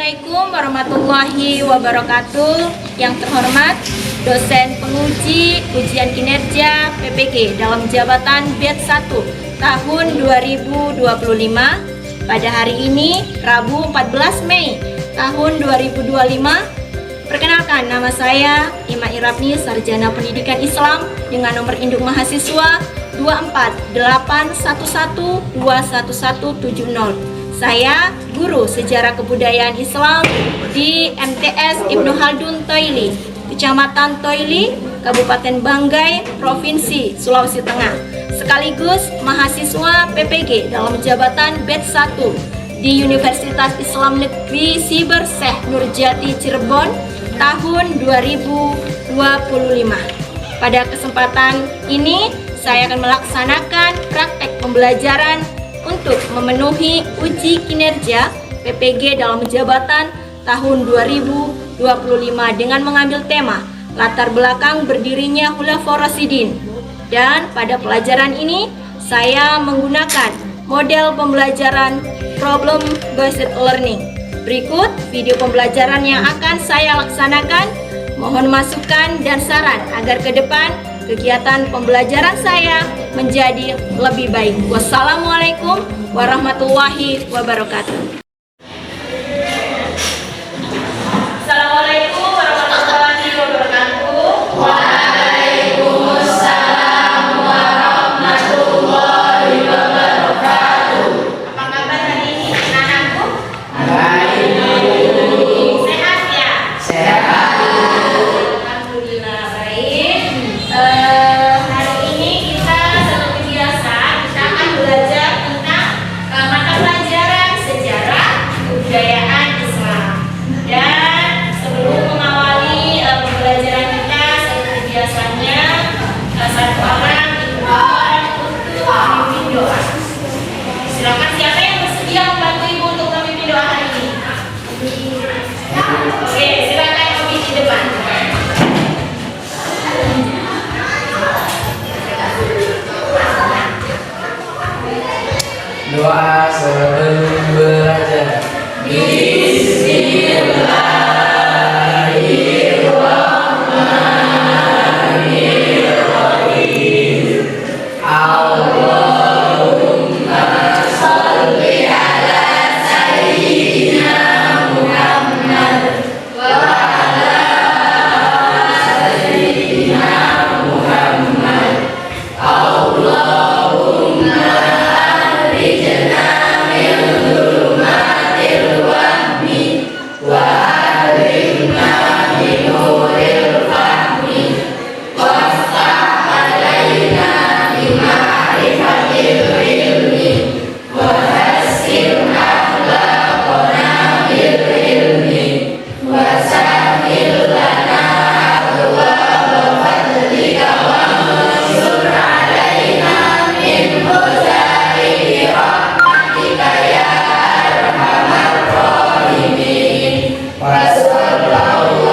Assalamualaikum warahmatullahi wabarakatuh. Yang terhormat dosen penguji ujian kinerja PPG dalam jabatan batch 1 tahun 2025. Pada hari ini Rabu 14 Mei tahun 2025. Perkenalkan, nama saya Ima Irapni, Sarjana Pendidikan Islam dengan nomor induk mahasiswa 24811211170. Saya guru Sejarah Kebudayaan Islam di MTS Ibnu Khaldun Toili, Kecamatan Toili, Kabupaten Banggai, Provinsi Sulawesi Tengah. Sekaligus mahasiswa PPG dalam jabatan batch 1 di Universitas Islam Negeri Siber Syekh Nurjati Cirebon tahun 2025. Pada kesempatan ini saya akan melaksanakan praktek pembelajaran untuk memenuhi uji kinerja PPG dalam jabatan tahun 2025 dengan mengambil tema latar belakang berdirinya Khulafaur Rasyidin. Dan pada pelajaran ini saya menggunakan model pembelajaran problem based learning. Berikut video pembelajaran yang akan saya laksanakan. Mohon masukan dan saran agar ke depan kegiatan pembelajaran saya menjadi lebih baik. Wassalamualaikum warahmatullahi wabarakatuh. Assalamualaikum warahmatullahi wabarakatuh. Waalaikumsalam warahmatullahi wabarakatuh. Apa kabar hari ini anak-anakku? Baik. Sehat ya? Sehat. Alhamdulillah baik. Hari ini kita seperti biasa kita akan belajar tentang mata pelajaran sejarah kebudayaan Islam. Dan sebelum mengawali pembelajaran kita seperti biasanya satu orang diperlukan untuk memimpin doa. Silakan, siapa yang bersedia membantu ibu untuk memimpin doa hari ini? Oke, silakan Obi di depan. Doa sebelum belajar. Bismillahirrahmanirrahim. Allahumma sholli ala sayyidina Muhammad wa ala sayyidina Muhammad. Allahumma akhrijna min dhulumatil wahmi wa akrimna bi nuril fahmi waftah alaina bi ma'rifatil ilmi wa hassin akhlaqana bil ilmi wa sahhil lana abwaaba fadlika wa mansur alaina min khazaini rahmatika ya arhamar rahimin. Wa sallallahu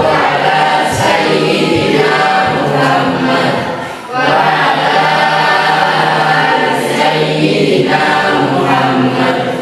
ala sayyidina Muhammad wa ala ali sayyidina Muhammad.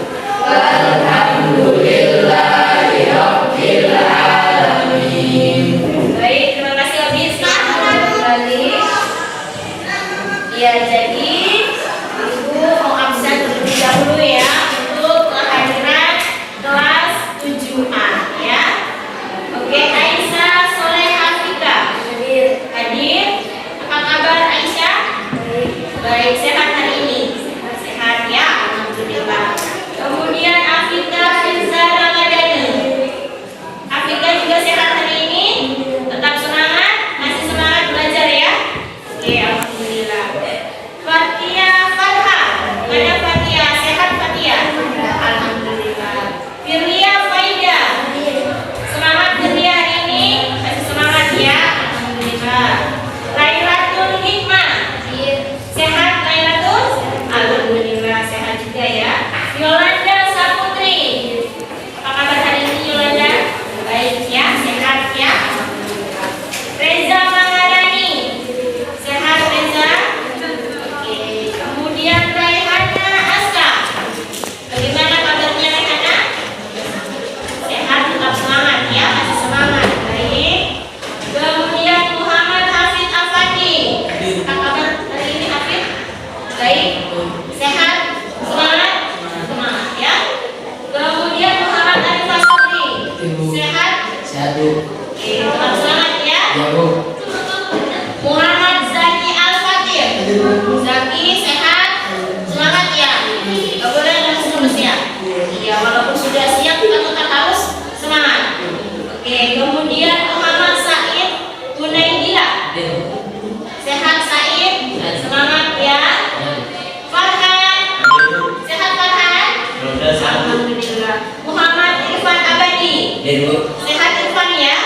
Bu. Sehat Irfan ya?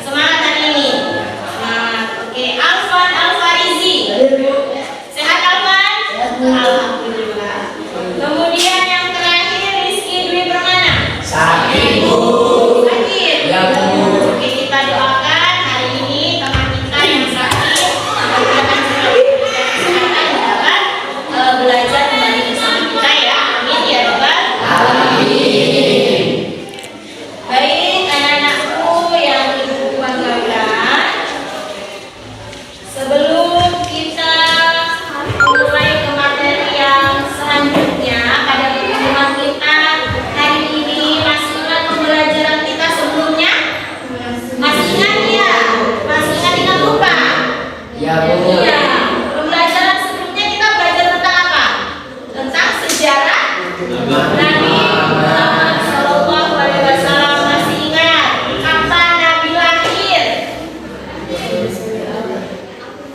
Semangat hari ini. Semangat. Oke, Alfan Alfarizi. Sehat Alfan? Alhamdulillah. Kemudian yang terakhir Rizky Dwi Permana. Sakit Bu. Sakit. Ya Bu. Oke, kita doakan hari ini teman kita yang sakit mudah-mudahan juga diberikan kesehatan dapat belajar kembali bersama kita ya. Amin ya Rabbal alamin. Baik, anak-anakku yang ibu banggakan, sebelum kita mulai ke materi yang selanjutnya pada pertemuan kita hari ini, masih ingat pembelajaran kita sebelumnya? Masih ingat ya? Masih ingat dengan lupa? Ya Bu. Iya. Pembelajaran sebelumnya kita belajar tentang apa? Tentang sejarah Nabi Muhammad Sallallahu Alaihi Wasallam. Masih ingat kapan Nabi lahir?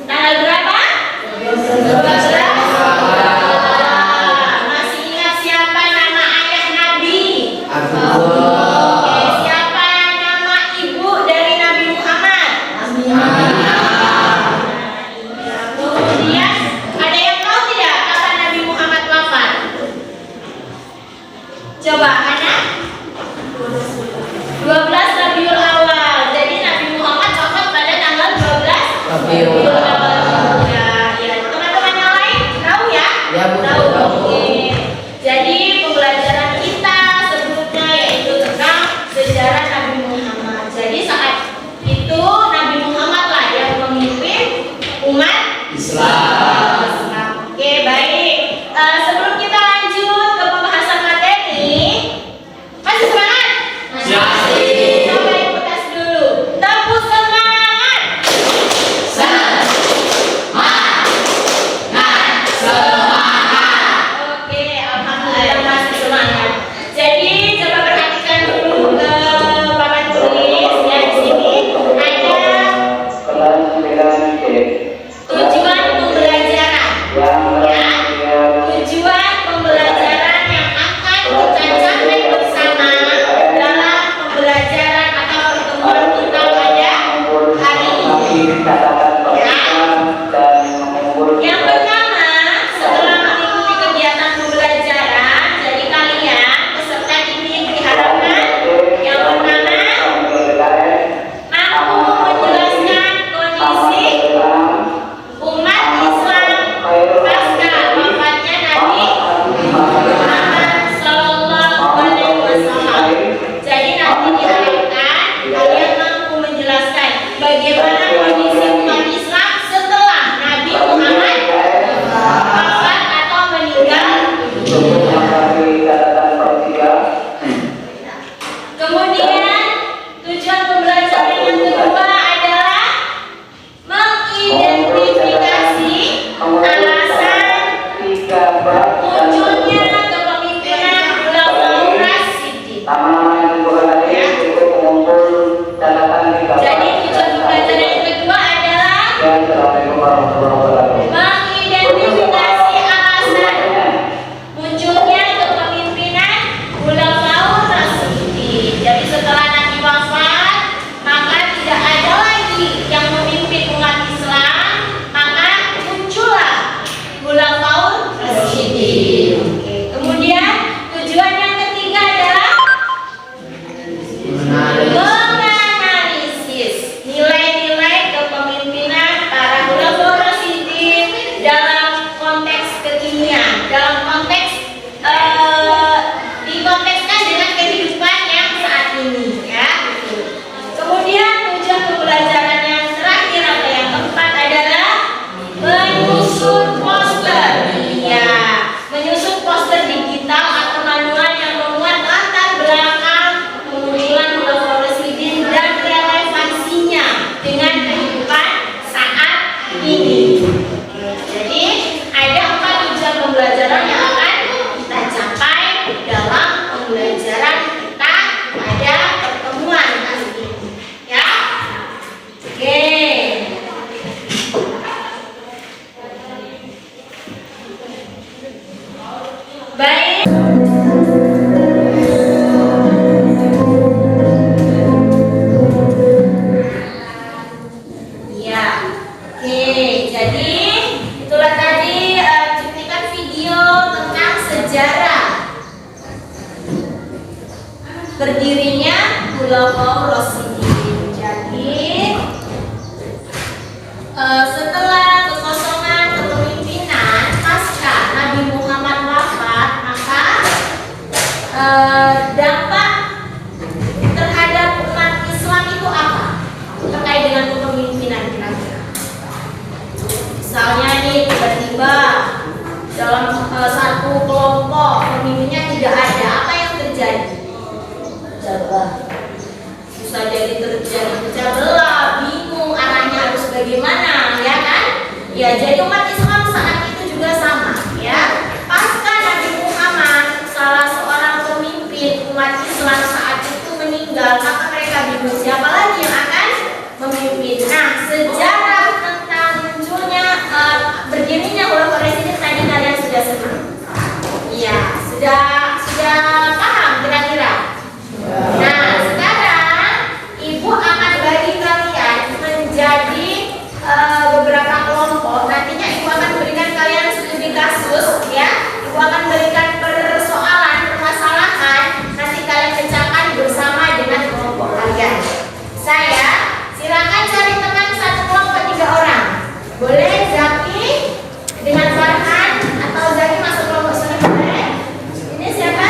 Tanggal berapa? 12. Masih ingat siapa nama ayah Nabi? Oke, siapa nama ibu dari Nabi Muhammad? Kemudian ada yang tahu tidak kapan Nabi Muhammad wafat? Coba Hana? 12 Rabiul Awal. Jadi Nabi Muhammad wafat pada tanggal 12 Rabiul Awal. Ya, teman-teman yang lain tahu ya? Ya, Bu. Tahu. Oke. Jadi pembelajaran kita sebelumnya yaitu tentang sejarah Nabi Muhammad. Jadi saat itu Nabi Muhammad lah yang memimpin umat Islam. Oke, baik. Sebelum kita lanjut ke pembahasan materi, masih semangat? Masih. Coba ikut tes dulu. Tepuk semangat. berdirinya Khulafaur Rasyidin. Jadi setelah kekosongan kepemimpinan pasca Nabi Muhammad wafat, maka dampak terhadap umat Islam itu apa terkait dengan kepemimpinan kira-kira? Misalnya nih tiba-tiba dalam satu kelompok pemimpinnya tidak ada, apa yang terjadi? Bisa jadi terjadi pecah belah, bingung arahnya harus bagaimana, ya kan? Ya, jadi umat Islam saat itu juga sama, ya. Pasca Nabi Muhammad, salah seorang pemimpin umat Islam saat itu meninggal, maka mereka bingung siapa lagi yang akan memimpin. Nah, sejarah tentang munculnya berdirinya Khulafaur Rasyidin tadi kalian sudah senang. Iya, sudah paham kira-kira. Nah, sekarang Ibu akan bagi kalian menjadi beberapa kelompok. Nantinya Ibu akan berikan kalian studi kasus, ya. Ibu akan berikan persoalan, permasalahan. Nanti kalian pecahkan bersama dengan kelompok kalian. Saya silakan cari teman satu kelompok 3 orang. Boleh Zaki dengan Farhan atau Zaki masuk kelompok sini boleh? Ini siapa?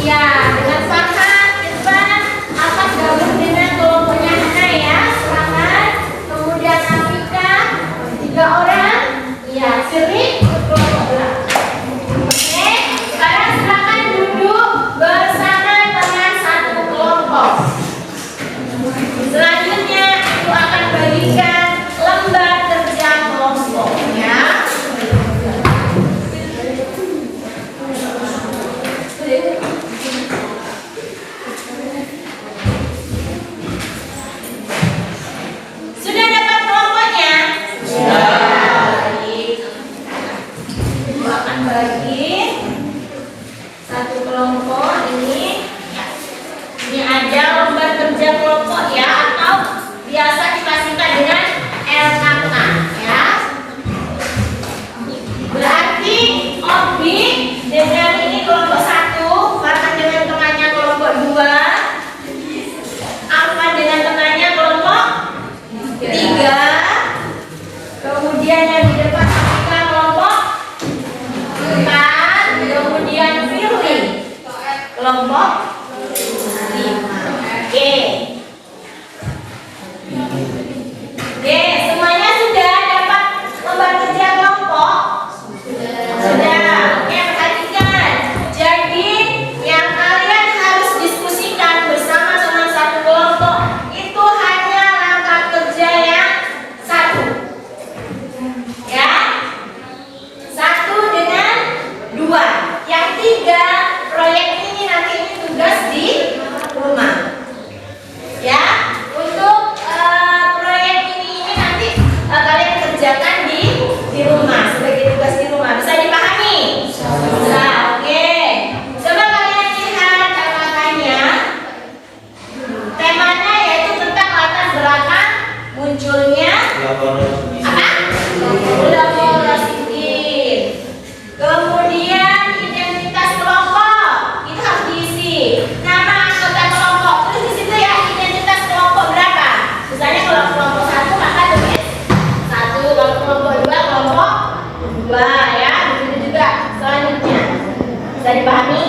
Ya, dengan Farhan, Irfan, Alfat gabung dengan kelompoknya Hana ya, silakan. Kemudian Afika, 3 orang. Ya, Siri kelompok belakang. Oke, sekarang silakan duduk bersama dengan satu kelompok. Selanjutnya Ibu akan bagikan lembar kerja kelompok ya. Sudah dapat kelompoknya? Sudah. Baik. Ibu akan bagi satu kelompok ini. Ini ada lembar kerja kelompok ya, atau biasa dipastikan dengan LKK ya. Berarti Obi dengan ini kelompok 1, Farhan dengan temannya kelompok 2, Alfan dengan temannya kelompok 3, kemudian yang di depan Afika kelompok 4, kemudian Firly kelompok 5. Oke. Oke, semuanya sudah dapat lembar kerja kelompok? Sudah. Oke, perhatikan. Jadi, yang kalian harus diskusikan bersama dengan satu kelompok itu hanya langkah kerja yang 1. Ya. 1 dengan 2. Yang 3, proyek ini nanti ini tugas di rumah. Ya, untuk proyek ini nanti kalian kerjakan di rumah sebagai tugas di rumah. Bisa dipahami? Bisa. Oke. Coba kalian lihat kata-katanya. Temanya yaitu tentang latar belakang munculnya apa? Khulafaur Rasyidin. Kemudian identitas kelompok itu harus diisi. Nama anggota kelompok terus di situ ya, identitas kelompok berapa? Misalnya kalau kelompok 1 maka tulis 1, kalau kelompok 2 kelompok 2 ya, begitu juga selanjutnya. Bisa dipahami?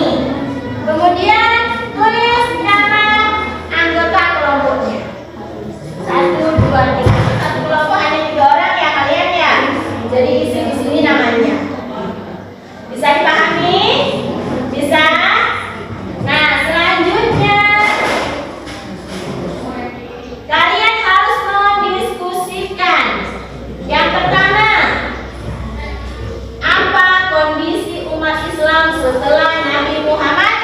Kemudian tulis nama anggota kelompoknya. 1, 2, 3. Satu kelompok hanya 3 orang ya kalian ya. Jadi isi di sini namanya. Bisa dipahami? Bisa? Nah, selanjutnya kalian harus mendiskusikan. Yang pertama, apa kondisi umat Islam setelah Nabi Muhammad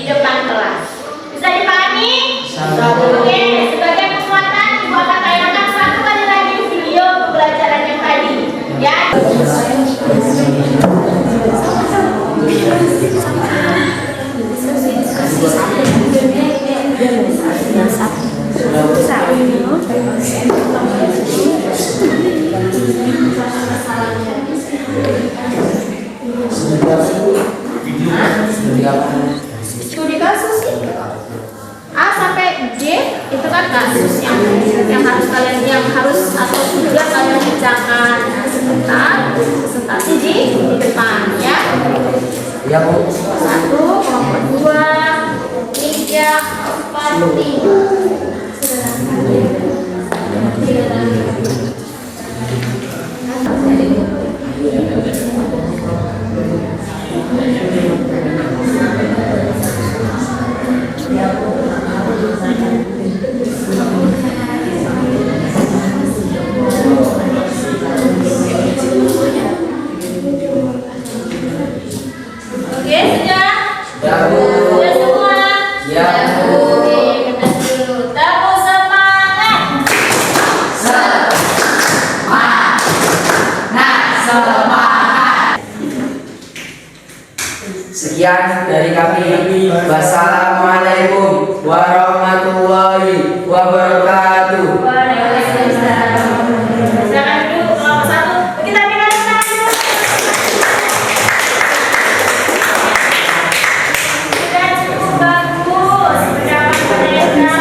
depan kelas. Bisa dipahami? Bisa. Oke, sebagai penguatan Ibu akan tayangkan satu kali lagi video pembelajaran yang tadi. Ya. Studi kasus A sampai D itu kan kasus yang harus kalian atau sudah kalian kerjakan. Sebentar presentasi di depan ya. Ya Bu. 1, kelompok 2, 3, 4, Oke, sudah? Ya Bu. Sudah semua? Ya Bu. Oke, kita dulu. Tepuk semangat. Sekian dari kami. Wassalamualaikum warahmatullahi wabarakatuh. Silakan duduk kelompok 1. Kita berikan tangan dulu. Sudah cukup bagus pendapat mereka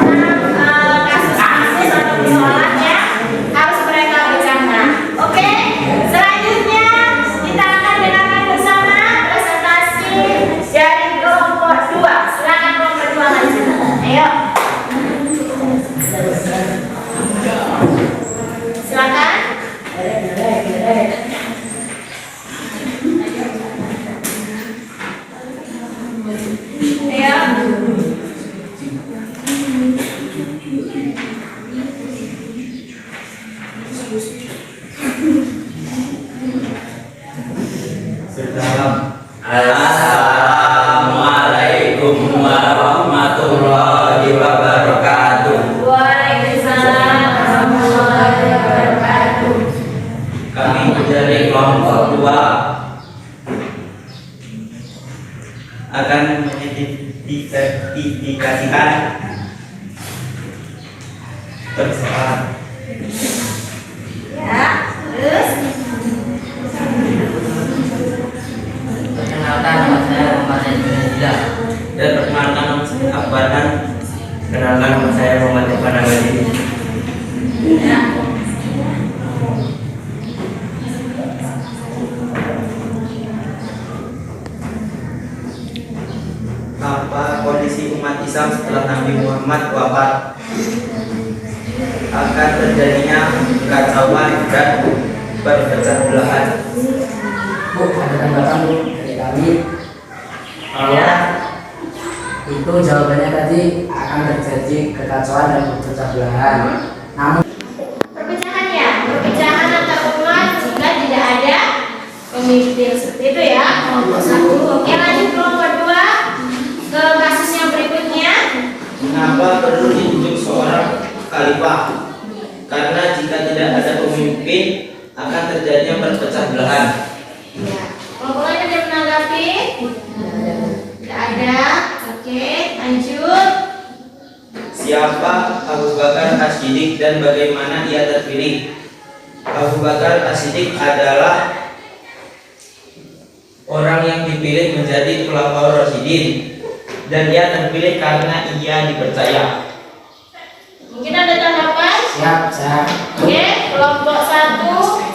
tentang kasus-kasus atau persoalan yang harus mereka bicarakan. Oke, selanjutnya kita akan dengarkan bersama presentasi dari kelompok 2. Silakan kelompok 2 maju. Ayo. Silakan. Ayo. Assalamualaikum warahmatullahi wabarakatuh. Waalaikumsalam warahmatullahi wabarakatuh. Kami dari kelompok 2 akan mengidentifikasikan persoalan Ya, terus Perkenalkan nama saya Muhammad Indra. dan perkenalkan nama saya Abbanan. Kenalkan nama saya Muhammad Irfan Abadi. ya. Apa kondisi umat Islam setelah Nabi Muhammad wafat? Akan terjadinya kekacauan dan perpecah belahan. Bu, ada tanggapan Bu dari kami. Ya. Itu jawabannya tadi akan terjadi kekacauan dan perpecah belahan. Namun Perpecahan antar umat jika tidak ada pemimpin seperti itu ya. Kelompok 1. Oke, lanjut kelompok 2 ke kasus yang berikutnya. Mengapa perlu ditunjuk seorang khalifah? Karena jika tidak ada pemimpin akan terjadinya perpecah belahan. Ya. Kelompok lain ada menanggapi? Tidak ada. Oke, lanjut. Siapa Abu Bakar As-Siddiq dan bagaimana ia terpilih? Abu Bakar As-Siddiq adalah orang yang dipilih menjadi Khulafaur Rasyidin dan ia terpilih karena ia dipercaya. Mungkin ada tanggapan? siap, saya Oke, kelompok 1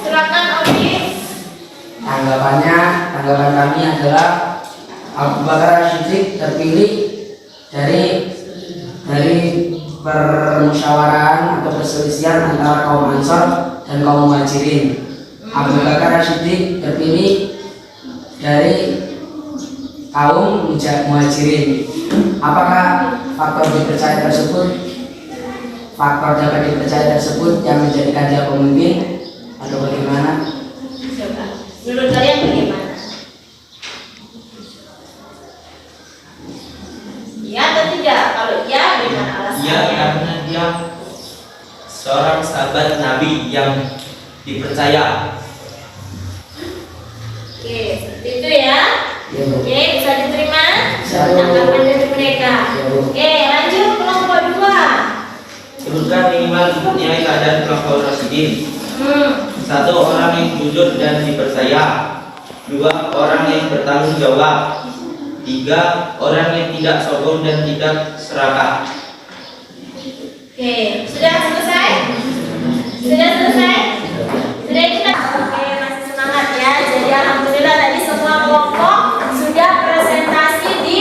silakan Obi. tanggapan kami adalah Abu Bakar As-Siddiq terpilih dari permusyawaraan atau perselisihan antara kaum Ansor dan kaum Muhajirin. Abu Bakar As-Siddiq terpilih dari kaum Muhajirin. Apakah faktor dapat dipercaya tersebut yang menjadikan dia pemimpin atau bagaimana? Coba. Menurut kalian bagaimana? terhadap nabi yang dipercaya. Oke, seperti itu ya. Ya, Bu. Oke, bisa diterima Bisa, Bu. tanggapan dari mereka. Ya, Bu. Oke, lanjut kelompok 2. Sebutkan minimal nilai keadaan kelompok Rasidin. 1. Orang yang jujur dan dipercaya. 2. Orang yang bertanggung jawab. 3. Orang yang tidak sombong dan tidak serakah. Oke, sudah selesai? Sudah selesai? Sudah kita. Oke, masih semangat ya. Jadi alhamdulillah tadi semua kelompok sudah presentasi di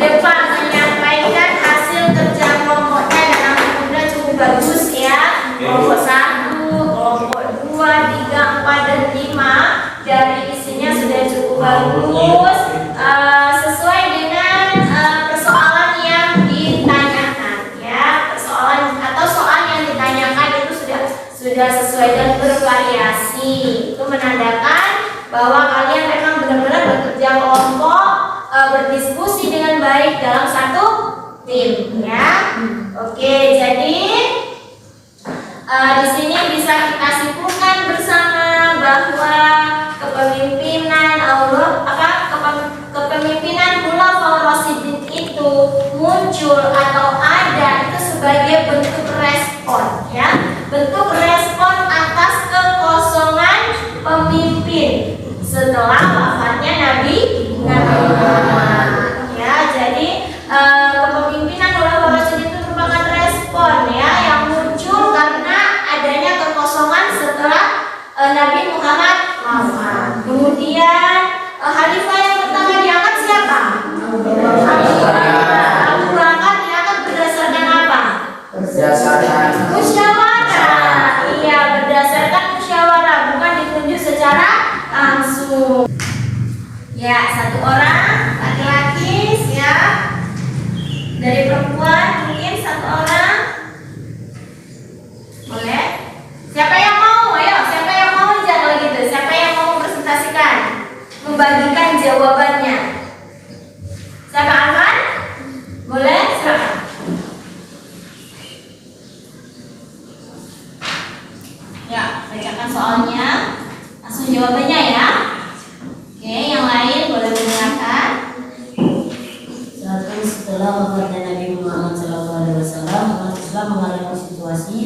depan menyampaikan hasil kerja kelompoknya dan alhamdulillah cukup bagus ya. Kelompok 1, kelompok 2, 3, 4 dan 5 dari isinya sudah cukup bagus. Sesuai dengan persoalan yang ditanyakan ya, persoalan atau soal yang ditanyakan itu sudah sesuai dan bervariasi. Itu menandakan bahwa kalian memang benar-benar bekerja kelompok, berdiskusi dengan baik dalam satu tim ya. Oke, jadi di sini bisa kita simpulkan bersama bahwa kepemimpinan kepemimpinan Khulafaur Rasyidin itu muncul atau ada itu sebagai bentuk respon ya, bentuk respon atas kekosongan pemimpin setelah wafatnya Nabi Muhammad ya. Jadi kepemimpinan Khulafaur Rasyidin itu merupakan respon ya yang muncul karena adanya kekosongan setelah Nabi Muhammad wafat. Kemudian khalifah yang pertama diangkat siapa? Abu Bakar diangkat berdasarkan apa? Berdasarkan Musyawarah. Iya, berdasarkan musyawarah, bukan ditunjuk secara langsung. Ya, satu orang laki-laki siap. Dari perempuan mungkin satu orang. Boleh? Siapa yang mau? Ayo, siapa yang mau aja kalau gitu? Siapa yang mau presentasikan? Membagikan jawabannya. Siapa Arman? Boleh? Silakan. Ya, bacakan soalnya. Langsung jawabannya ya. Oke, yang lain boleh mendengarkan. Satu, setelah wafatnya Nabi Muhammad SAW, umat Islam mengalami situasi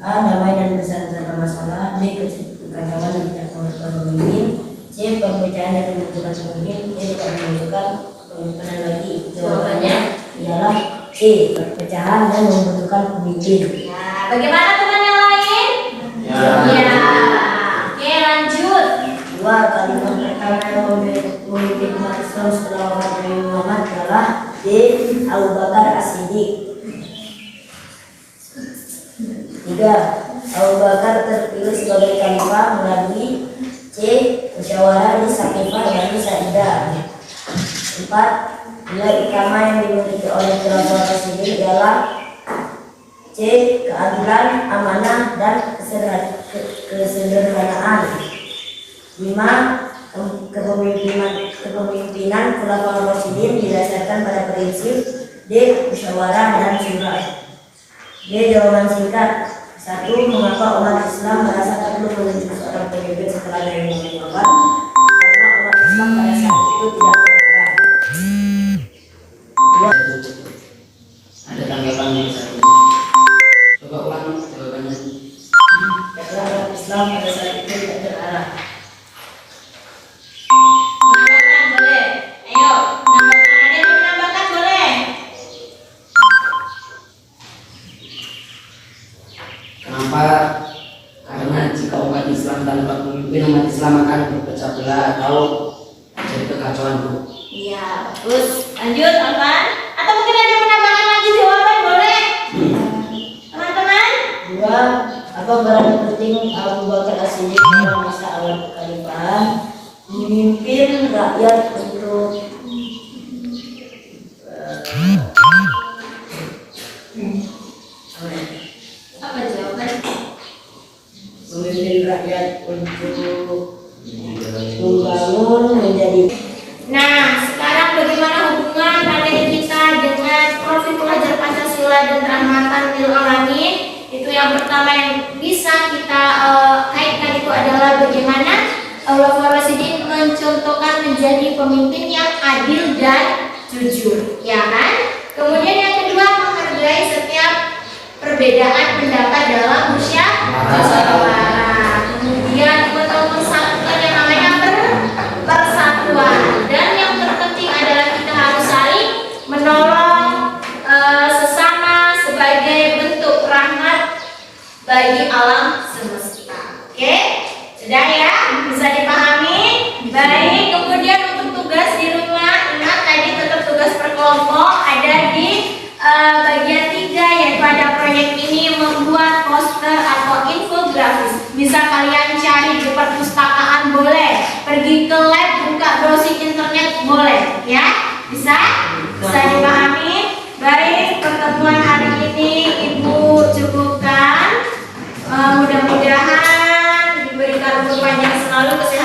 A. Damai dan besar tanpa masalah. B. Kekacauan dan tidak menentukan pemimpin. C. Perpecahan dan menentukan pemimpin. D. Tidak menentukan pemimpinan lagi. Jawabannya ialah C. Perpecahan dan membutuhkan pemimpin. Ya, bagaimana teman yang lain? Ya. Ya. Oke, lanjut. Dua, kalimat pertama yang memimpin umat Islam setelah wafat Nabi Muhammad adalah D. Abu Bakar As-Siddiq. 3. Abu Bakar terpilih sebagai khalifah melalui C. Musyawarah di Saqifah Bani Sa'idah. 4. Nilai utama yang dimiliki oleh Khulafaur Rasyidin ialah C. Keadilan, amanah, dan kesederhanaan. 5. Kepemimpinan Khulafaur Rasyidin didasarkan pada prinsip D. Musyawarah dan syura. D. Jawaban singkat. 1. Mengapa umat Islam merasa perlu menunjuk seorang pemimpin setelah Nabi Muhammad? Karena umat Islam pada saat itu tidak berharap. 2. ada tanggapan yang satu. Coba ulang jawabannya. Karena umat Islam pada saat itu tidak terarah. Menambahkan boleh. Ayo, menambahkan. Ada yang mau menambahkan boleh. Kenapa? Karena jika umat Islam tanpa pemimpin, umat Islam akan berpecah belah atau jadi kekacauan, Bu. Iya, bagus. Lanjut, Alvan. Atau mungkin ada yang menambahkan lagi jawaban boleh. Teman-teman. 2. Apa peran penting Abu Bakar As-Siddiq dalam masa awal kekhalifahan memimpin rakyat untuk Apa jawaban? memimpin rakyat untuk membangun menjadi. Nah, sekarang bagaimana hubungan materi kita dengan profil pelajar Pancasila dan rahmatan lil alamin? Itu yang pertama. pertama yang bisa kita kaitkan itu adalah bagaimana Khulafaur Rasyidin mencontohkan menjadi pemimpin yang adil dan jujur, ya kan? Kemudian yang kedua, menghargai setiap perbedaan pendapat dalam musyawarah. Kemudian mempersatukan yang namanya persatuan. Dan yang terpenting adalah kita harus saling menolong sesama sebagai bentuk rahmat bagi alam semesta. Oke? Sudah ya? Bisa dipahami? Baik, kemudian untuk tugas di rumah, ingat tadi tetap tugas per kelompok ada di bagian 3, yaitu ada proyek ini membuat poster atau infografis. Bisa kalian cari di perpustakaan boleh, pergi ke lab buka browsing internet boleh, ya? Bisa? Bisa dipahami? Baik, pertemuan hari ini Ibu cukupkan. Mudah-mudahan diberikan umur panjang selalu, kesehatan